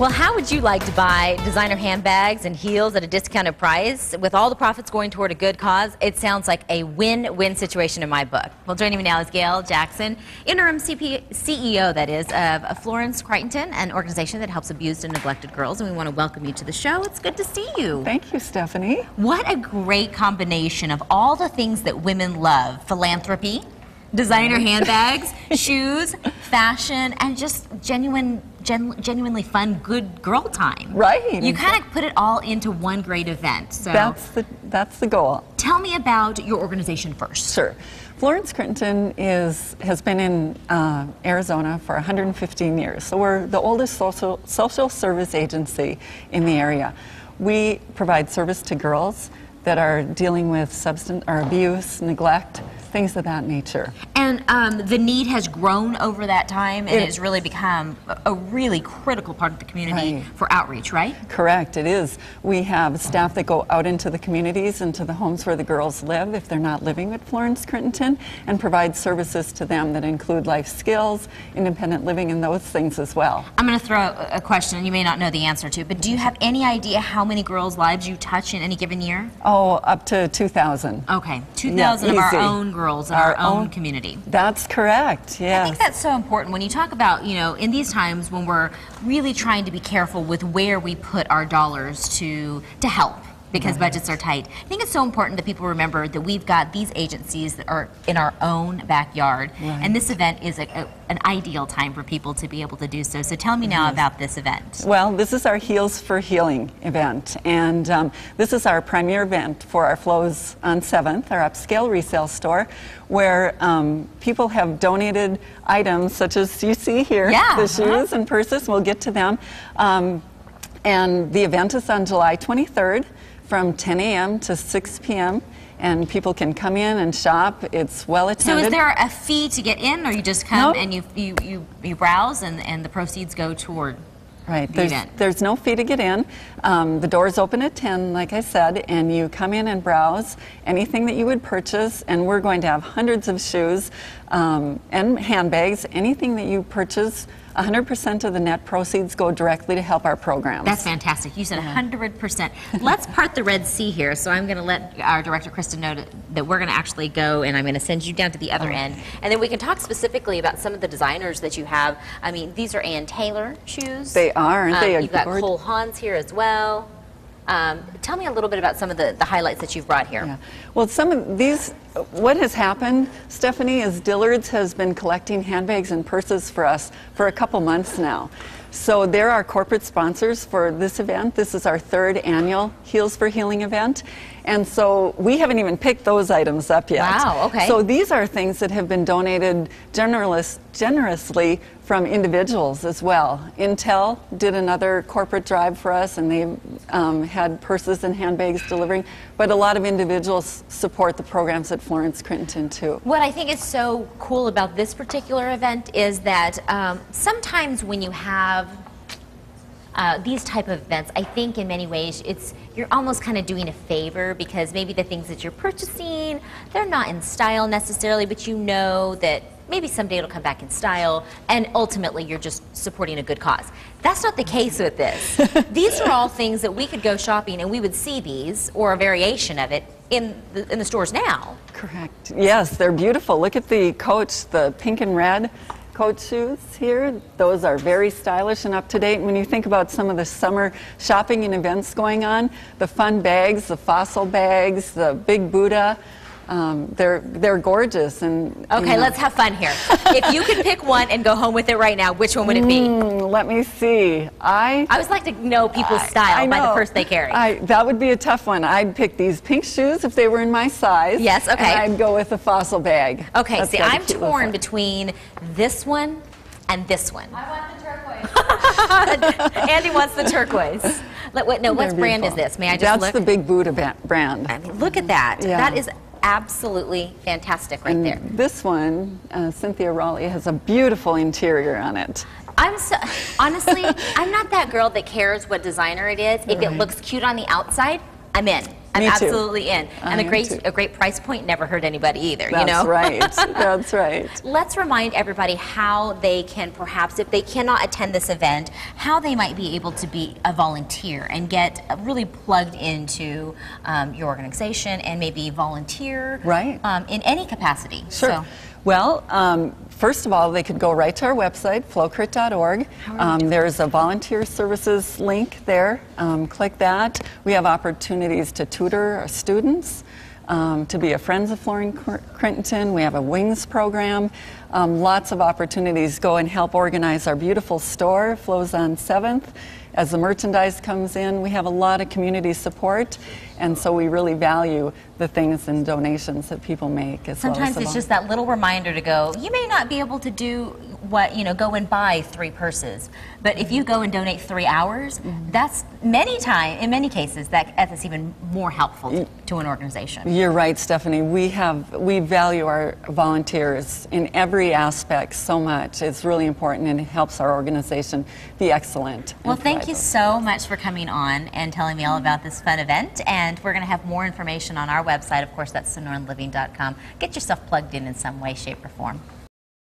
Well, how would you like to buy designer handbags and heels at a discounted price with all the profits going toward a good cause? It sounds like a win-win situation in my book. Well, joining me now is Gail Jackson, interim CEO, that is, of Florence Crittenton, an organization that helps abused and neglected girls, and we want to welcome you to the show. It's good to see you. Thank you, Stephanie. What a great combination of all the things that women love: philanthropy, designer handbags, shoes, fashion, and just genuinely fun, good girl time. Right. You kind of put it all into one great event. So that's the goal. Tell me about your organization first. Sure. Florence Crittenton has been in Arizona for 115 years. So we're the oldest social service agency in the area. We provide service to girls that are dealing with substance or abuse, neglect, things of that nature. And the need has grown over that time, and it's really become a really critical part of the community for outreach, right? Correct, it is. We have staff that go out into the communities, into the homes where the girls live, if they're not living with Florence Crittenton, and provide services to them that include life skills, independent living, and those things as well. I'm going to throw a question you may not know the answer to, but do you have any idea how many girls' lives you touch in any given year? Oh, up to 2,000. Okay, 2,000 of our own girls in our own community. That's correct, yes. I think that's so important when you talk about, you know, in these times when we're really trying to be careful with where we put our dollars to help, because budgets are tight. I think it's so important that people remember that we've got these agencies that are in our own backyard, and this event is an ideal time for people to be able to do so. So tell me now about this event. Well, this is our Heels for Healing event, and this is our premier event for our Flows on 7th, our upscale resale store, where people have donated items such as you see here, the shoes and purses. We'll get to them. And the event is on July 23rd. From 10 a.m. to 6 p.m. and people can come in and shop. It's well attended. So is there a fee to get in, or you just come and you browse and the proceeds go toward the event? There's no fee to get in. The doors open at 10, like I said, and you come in and browse anything that you would purchase, and we're going to have hundreds of shoes and handbags. Anything that you purchase, 100% of the net proceeds go directly to help our programs. That's fantastic. You said 100%. Let's part the Red Sea here. So I'm going to let our director, Kristen, know that we're going to actually go, and I'm going to send you down to the other end. And then we can talk specifically about some of the designers that you have. I mean, these are Ann Taylor shoes. They are, aren't they? You've got Cole Hahn's here as well. Tell me a little bit about some of the highlights that you've brought here. Yeah. Well, some of these, what has happened, Stephanie, is Dillard's has been collecting handbags and purses for us for a couple months now. So they're our corporate sponsors for this event. This is our 3rd annual Heels for Healing event. And so we haven't even picked those items up yet. Wow, okay. So these are things that have been donated generously from individuals as well. Intel did another corporate drive for us, and they had purses and handbags delivering. But a lot of individuals support the programs at Florence Crittenton too. What I think is so cool about this particular event is that sometimes when you have these type of events, I think in many ways you're almost kind of doing a favor, because maybe the things that you're purchasing, they're not in style necessarily, but you know that maybe someday it'll come back in style, and ultimately you're just supporting a good cause. That's not the case with this. These are all things that we could go shopping and we would see these, or a variation of it, in the stores now. Correct. Yes, they're beautiful. Look at the Coach, the pink and red Coach shoes here. Those are very stylish and up to date. When you think about some of the summer shopping and events going on, the fun bags, the fossil bags, the big Buddha, they're gorgeous. And okay, let's have fun here. If you could pick one and go home with it right now, which one would it be? Let me see. I always like to know people's style by the purse they carry. That would be a tough one. I'd pick these pink shoes if they were in my size. Yes, okay. And I'd go with the fossil bag. Okay, see, I'm torn between this one and this one. I want the turquoise. Andy wants the turquoise. What brand is this? May I just look? That's the Big Buddha brand. I mean, look at that. Yeah. That is absolutely fantastic right there. This one, Cynthia Raleigh, has a beautiful interior on it. Honestly, I'm not that girl that cares what designer it is. If it looks cute on the outside, I'm in. I'm Me too. absolutely in. I And am too. a great price point never hurt anybody either, you That's know? right. That's right. Let's remind everybody how they can perhaps, if they cannot attend this event, how they might be able to be a volunteer and get really plugged into your organization and maybe volunteer Right. In any capacity. Sure. So, Well, first of all, they could go right to our website, flowcrit.org. There's a volunteer services link there. Click that. We have opportunities to tutor our students, to be a Friends of Florence Crittenton. We have a Wings program. Lots of opportunities. Go and help organize our beautiful store, Flows on 7th. As the merchandise comes in, we have a lot of community support, and so we really value the things and donations that people make as sometimes well as it's just that little reminder to go, you may not be able to do what, go and buy 3 purses, but if you go and donate 3 hours, that's in many cases, that's even more helpful to an organization. You're right, Stephanie. We value our volunteers in every aspect so much. It's really important, and it helps our organization be excellent. Well, thank you so much for coming on and telling me all about this fun event. And we're going to have more information on our website. Of course, that's sonoranliving.com. Get yourself plugged in some way, shape, or form.